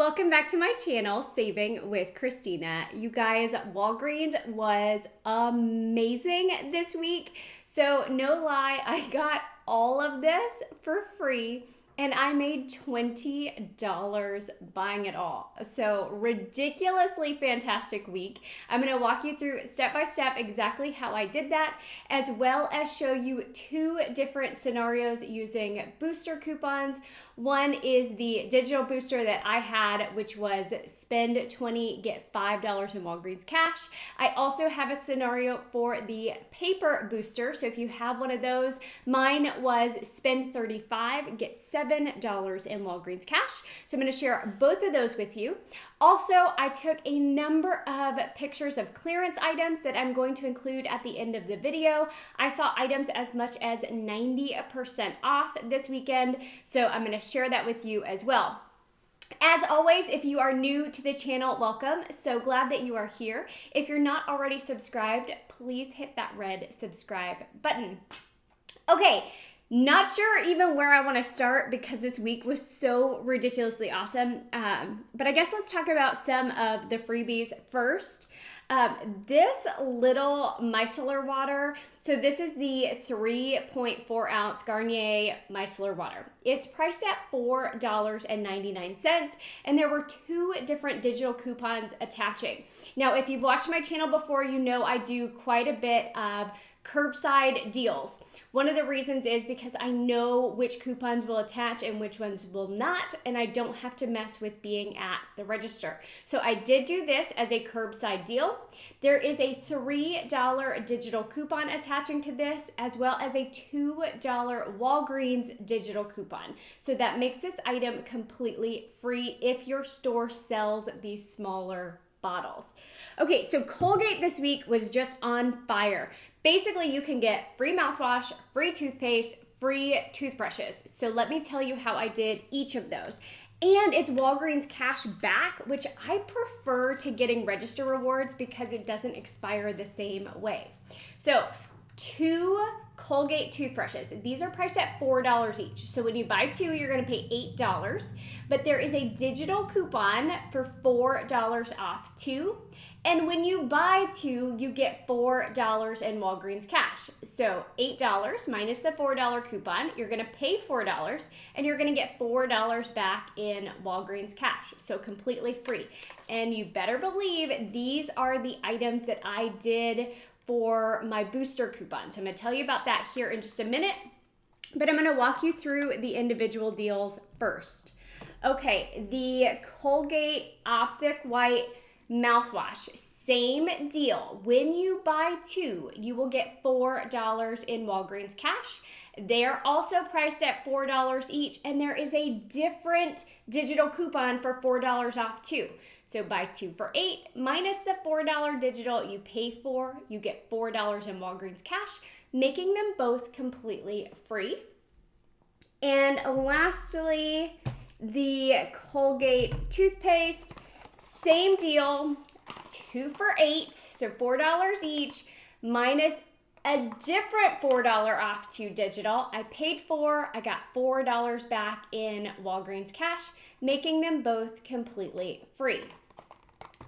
Welcome back to my channel, Saving with Christina. You guys, Walgreens was amazing this week. So no lie, I got all of this for free and I made $20 buying it all. So ridiculously fantastic week. I'm gonna walk you through step by step exactly how I did that, as well as show you two different scenarios using booster coupons. One is the digital booster that I had, which was spend 20, get $5 in Walgreens cash. I also have a scenario for the paper booster. So if you have one of those, mine was spend 35, get $7 in Walgreens cash. So I'm gonna share both of those with you. Also, I took a number of pictures of clearance items that I'm going to include at the end of the video. I saw items as much as 90% off this weekend, so I'm gonna share that with you as well. As always, if you are new to the channel, welcome. So glad that you are here. If you're not already subscribed, please hit that red subscribe button. Okay. Not sure even where I want to start because this week was so ridiculously awesome. But I guess let's talk about some of the freebies first. This little micellar water, so this is the 3.4 ounce Garnier micellar water. It's priced at $4.99, and there were two different digital coupons attaching. Now, if you've watched my channel before, you know I do quite a bit of curbside deals. One of the reasons is because I know which coupons will attach and which ones will not, and I don't have to mess with being at the register. So I did do this as a curbside deal. There is a $3 digital coupon attaching to this, as well as a $2 Walgreens digital coupon. So that makes this item completely free if your store sells these smaller bottles. Okay, so Colgate this week was just on fire. Basically, you can get free mouthwash, free toothpaste, free toothbrushes. So let me tell you how I did each of those. And it's Walgreens cash back, which I prefer to getting register rewards because it doesn't expire the same way. So 2 Colgate toothbrushes. These are priced at $4 each. So when you buy 2, you're gonna pay $8, but there is a digital coupon for $4 off 2. And when you buy 2, you get $4 in Walgreens cash. So $8 minus the $4 coupon, you're gonna pay $4 and you're gonna get $4 back in Walgreens cash. So completely free. And you better believe these are the items that I did for my booster coupon. So I'm gonna tell you about that here in just a minute, but I'm gonna walk you through the individual deals first. Okay, the Colgate Optic White mouthwash, same deal. When you buy 2, you will get $4 in Walgreens cash. They are also priced at $4 each, and there is a different digital coupon for $4 off too. So buy 2 for $8 minus the $4 digital you pay for, you get $4 in Walgreens cash, making them both completely free. And lastly, the Colgate toothpaste, same deal, 2 for $8, so $4 each, minus a different $4 off to digital. I paid $4, I got $4 back in Walgreens cash, making them both completely free.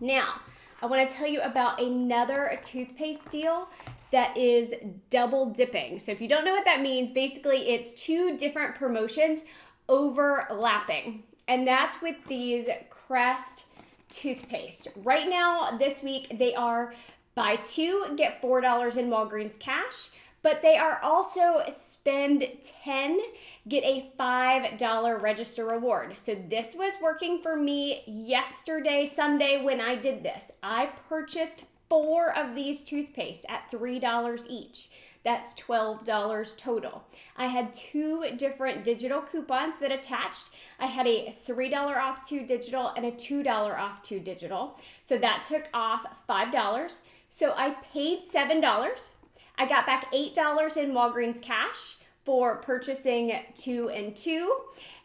Now, I want to tell you about another toothpaste deal that is double dipping. So if you don't know what that means, basically it's 2 different promotions overlapping, and that's with these Crest Toothpaste. Right now, this week, they are buy 2, get $4 in Walgreens cash, but they are also spend 10, get a $5 register reward. So this was working for me yesterday, Sunday, when I did this. I purchased 4 of these toothpaste at $3 each. That's $12 total. I had 2 different digital coupons that attached. I had a $3 off 2 digital and a $2 off 2 digital. So that took off $5. So I paid $7. I got back $8 in Walgreens cash for purchasing 2 and 2.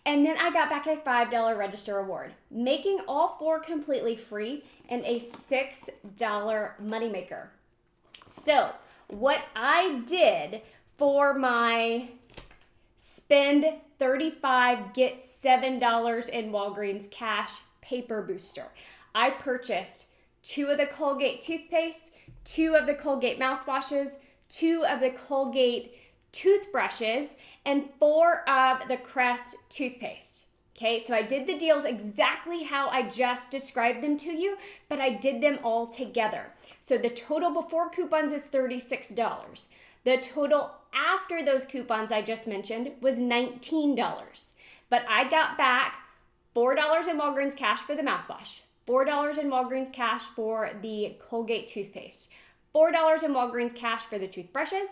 And then I got back a $5 register reward, making all 4 completely free and a $6 moneymaker. So what I did for my spend $35, get $7 in Walgreens cash paper booster. I purchased 2 of the Colgate Toothpaste, 2 of the Colgate Mouthwashes, 2 of the Colgate toothbrushes, and 4 of the Crest Toothpaste. Okay, so I did the deals exactly how I just described them to you, but I did them all together. So the total before coupons is $36. The total after those coupons I just mentioned was $19. But I got back $4 in Walgreens cash for the mouthwash, $4 in Walgreens cash for the Colgate toothpaste, $4 in Walgreens cash for the toothbrushes,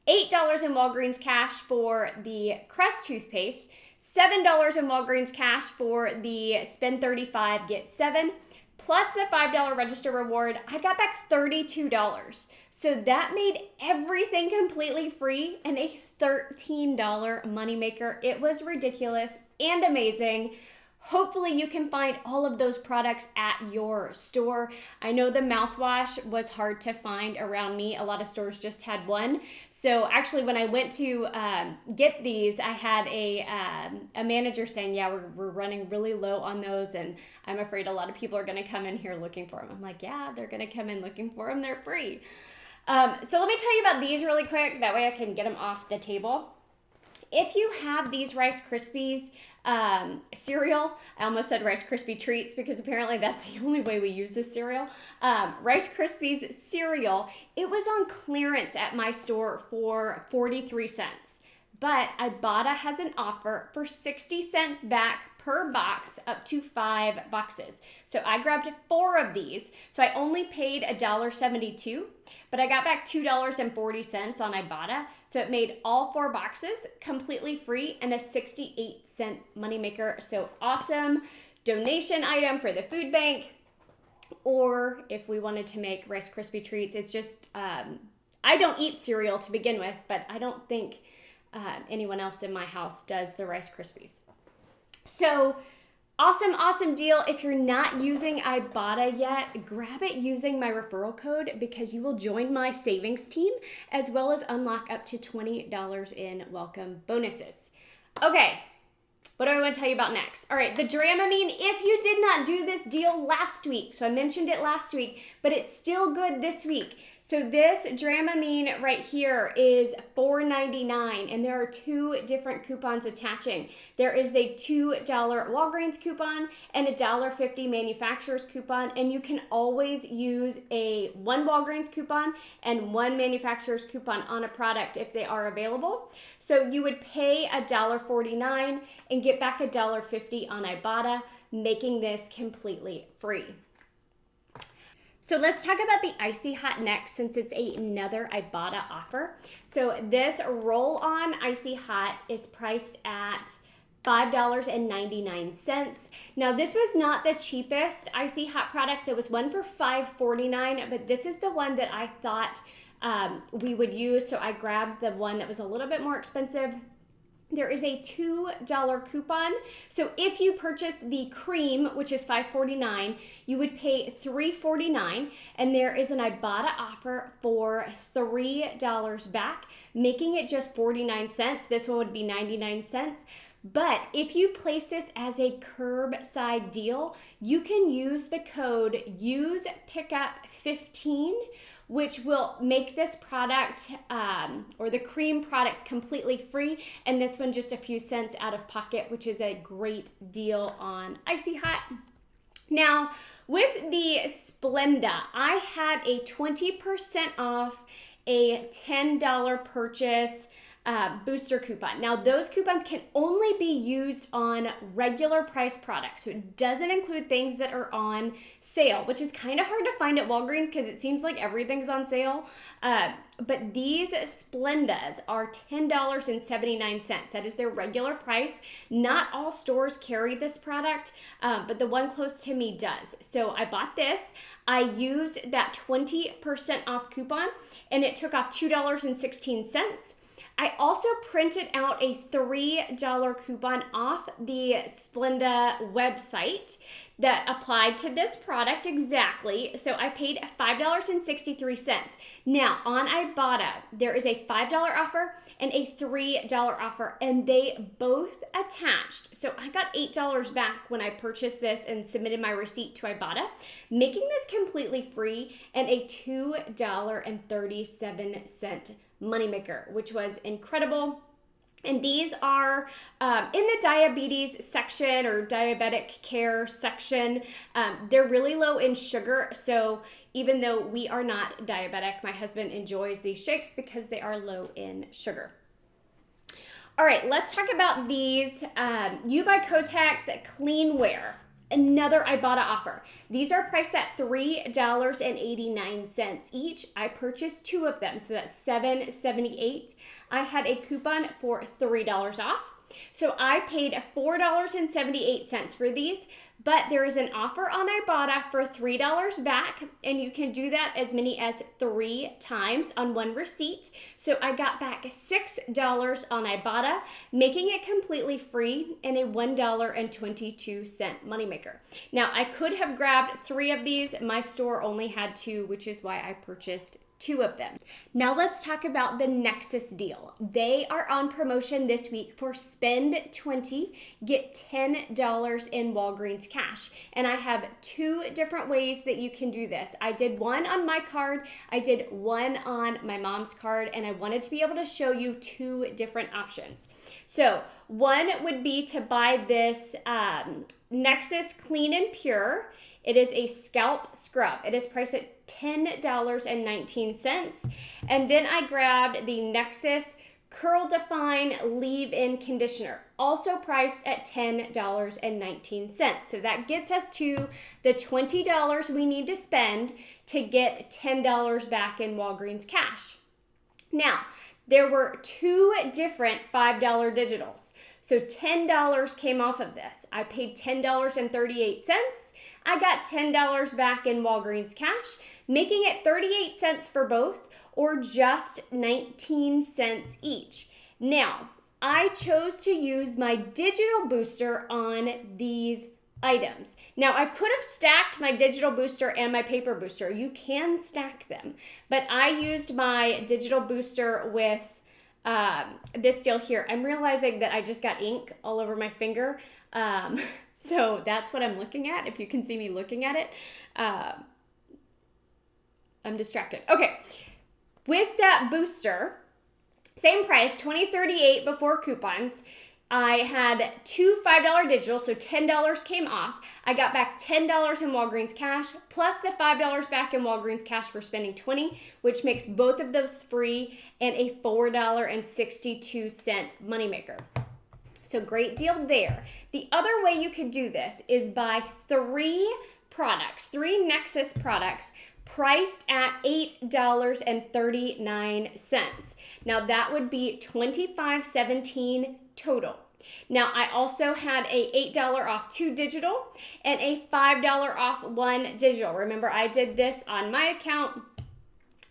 $8 in Walgreens cash for the Crest toothpaste, $7 in Walgreens cash for the spend 35, get 7, plus the $5 register reward. I got back $32. So that made everything completely free and a $13 moneymaker. It was ridiculous and amazing. Hopefully you can find all of those products at your store. I know the mouthwash was hard to find around me. A lot of stores just had one. So actually when I went to get these, I had a manager saying, yeah, we're running really low on those, and I'm afraid a lot of people are gonna come in here looking for them. I'm like, yeah, they're gonna come in looking for them. They're free. So let me tell you about these really quick. That way I can get them off the table. If you have these Rice Krispies cereal, I almost said Rice Krispie treats because apparently that's the only way we use this cereal. Rice Krispies cereal, it was on clearance at my store for 43 cents. But Ibotta has an offer for 60 cents back per box up to 5 boxes. So I grabbed 4 of these. So I only paid $1.72, but I got back $2.40 on Ibotta. So it made all 4 boxes completely free and a 68-cent moneymaker. So awesome donation item for the food bank. Or if we wanted to make Rice Krispie treats, it's just, I don't eat cereal to begin with, but I don't think anyone else in my house does the Rice Krispies. So awesome deal. If you're not using Ibotta yet, grab it using my referral code because you will join my savings team as well as unlock up to $20 in welcome bonuses. Okay, what do I want to tell you about next? All right, the Dramamine, if you did not do this deal last week, so I mentioned it last week, but it's still good this week. So this Dramamine right here is $4.99, and there are 2 different coupons attaching. There is a $2 Walgreens coupon and a $1.50 manufacturer's coupon, and you can always use a 1 Walgreens coupon and 1 manufacturer's coupon on a product if they are available. So you would pay $1.49 and get back $1.50 on Ibotta, making this completely free. So let's talk about the Icy Hot next, since it's another Ibotta offer. So this roll-on Icy Hot is priced at $5.99. Now this was not the cheapest Icy Hot product. There was one for $5.49, but this is the one that I thought we would use. So I grabbed the one that was a little bit more expensive. There is a $2 coupon. So if you purchase the cream, which is $5.49, you would pay $3.49, and there is an Ibotta offer for $3 back, making it just 49 cents. This one would be 99 cents. But if you place this as a curbside deal, you can use the code USEPICKUP15, which will make this product or the cream product completely free, and this one just a few cents out of pocket, which is a great deal on Icy Hot. Now, with the Splenda, I had a 20% off a $10 purchase booster coupon. Now those coupons can only be used on regular price products, so it doesn't include things that are on sale, which is kind of hard to find at Walgreens because it seems like everything's on sale. But these Splendas are $10.79. That is their regular price. Not all stores carry this product, but the one close to me does. So I bought this. I used that 20% off coupon, and it took off $2.16. I also printed out a $3 coupon off the Splenda website that applied to this product exactly. So I paid $5.63. Now on Ibotta, there is a $5 offer and a $3 offer, and they both attached. So I got $8 back when I purchased this and submitted my receipt to Ibotta, making this completely free and a $2.37 moneymaker, which was incredible. And these are in the diabetes section or diabetic care section. They're really low in sugar. So even though we are not diabetic, my husband enjoys these shakes because they are low in sugar. All right, let's talk about these U by Kotex Cleanware. Another Ibotta offer. These are priced at $3.89 each. I purchased 2 of them, so that's $7.78. I had a coupon for $3 off. So I paid $4.78 for these, but there is an offer on Ibotta for $3 back, and you can do that as many as 3 times on one receipt. So I got back $6 on Ibotta, making it completely free and a $1.22 moneymaker. Now, I could have grabbed 3 of these. My store only had 2, which is why I purchased 2 of them. Now let's talk about the Nexus deal. They are on promotion this week for spend 20, get $10 in Walgreens cash. And I have 2 different ways that you can do this. I did one on my card, I did one on my mom's card, and I wanted to be able to show you 2 different options. So one would be to buy this Nexus Clean and Pure. It is a scalp scrub. It is priced at $10.19. And then I grabbed the Nexus Curl Define Leave-In Conditioner, also priced at $10.19. So that gets us to the $20 we need to spend to get $10 back in Walgreens cash. Now, there were 2 different $5 digitals. So $10 came off of this. I paid $10.38. I got $10 back in Walgreens cash, making it 38 cents for both, or just 19 cents each. Now, I chose to use my digital booster on these items. Now, I could have stacked my digital booster and my paper booster. You can stack them, but I used my digital booster with this deal here. I'm realizing that I just got ink all over my finger. So that's what I'm looking at. If you can see me looking at it, I'm distracted. Okay, with that booster, same price, $20.38 before coupons. I had 2 $5 digitals, so $10 came off. I got back $10 in Walgreens cash, plus the $5 back in Walgreens cash for spending $20, which makes both of those free and a $4.62 moneymaker. So great deal there. The other way you could do this is buy 3 products, 3 Nexus products, priced at $8.39. Now that would be $25.17 total. Now I also had a $8 off 2 digital and a $5 off 1 digital. Remember, I did this on my account,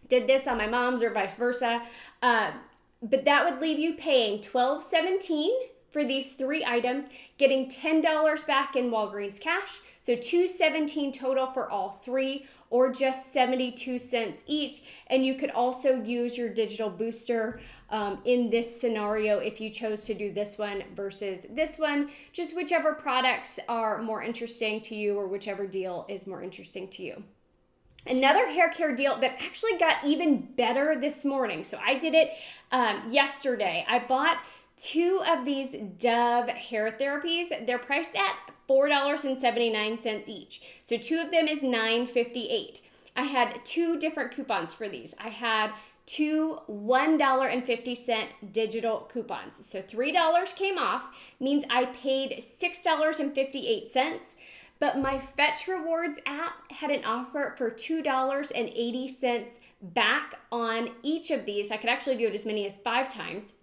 did this on my mom's, or vice versa. But that would leave you paying $12.17 for these 3 items, getting $10 back in Walgreens cash. So $2.17 total for all 3, or just 72 cents each. And you could also use your digital booster in this scenario if you chose to do this one versus this one, just whichever products are more interesting to you or whichever deal is more interesting to you. Another hair care deal that actually got even better this morning. So I did it yesterday. I bought 2 of these Dove hair therapies. They're priced at $4.79 each. So 2 of them is $9.58. I had 2 different coupons for these. I had 2 $1.50 digital coupons. So $3 came off, means I paid $6.58. But my Fetch Rewards app had an offer for $2.80 back on each of these. I could actually do it as many as 5 times.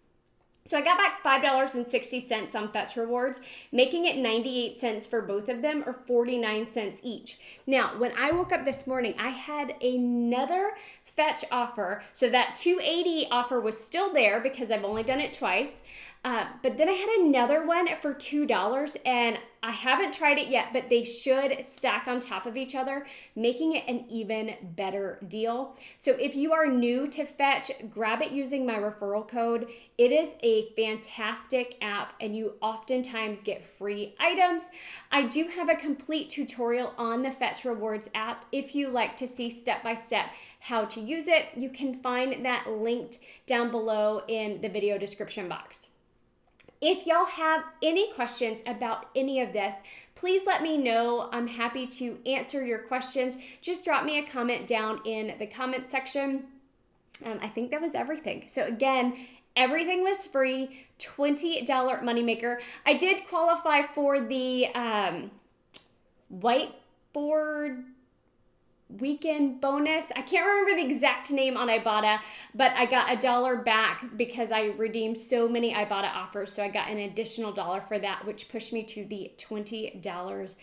So I got back $5.60 on Fetch Rewards, making it 98 cents for both of them, or 49 cents each. Now, when I woke up this morning, I had another Fetch offer. So that $2.80 offer was still there because I've only done it twice. But then I had another one for $2, and I haven't tried it yet, but they should stack on top of each other, making it an even better deal. So if you are new to Fetch, grab it using my referral code. It is a fantastic app, and you oftentimes get free items. I do have a complete tutorial on the Fetch Rewards app. If you like to see step-by-step how to use it, you can find that linked down below in the video description box. If y'all have any questions about any of this, please let me know. I'm happy to answer your questions. Just drop me a comment down in the comment section. I think that was everything. So again, everything was free, $20 moneymaker. I did qualify for the whiteboard weekend bonus. I can't remember the exact name on Ibotta, but I got $1 back because I redeemed so many Ibotta offers. So I got an additional $1 for that, which pushed me to the $20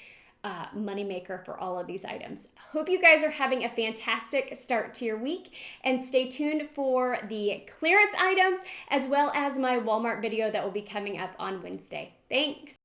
moneymaker for all of these items. Hope you guys are having a fantastic start to your week, and stay tuned for the clearance items as well as my Walmart video that will be coming up on Wednesday. Thanks.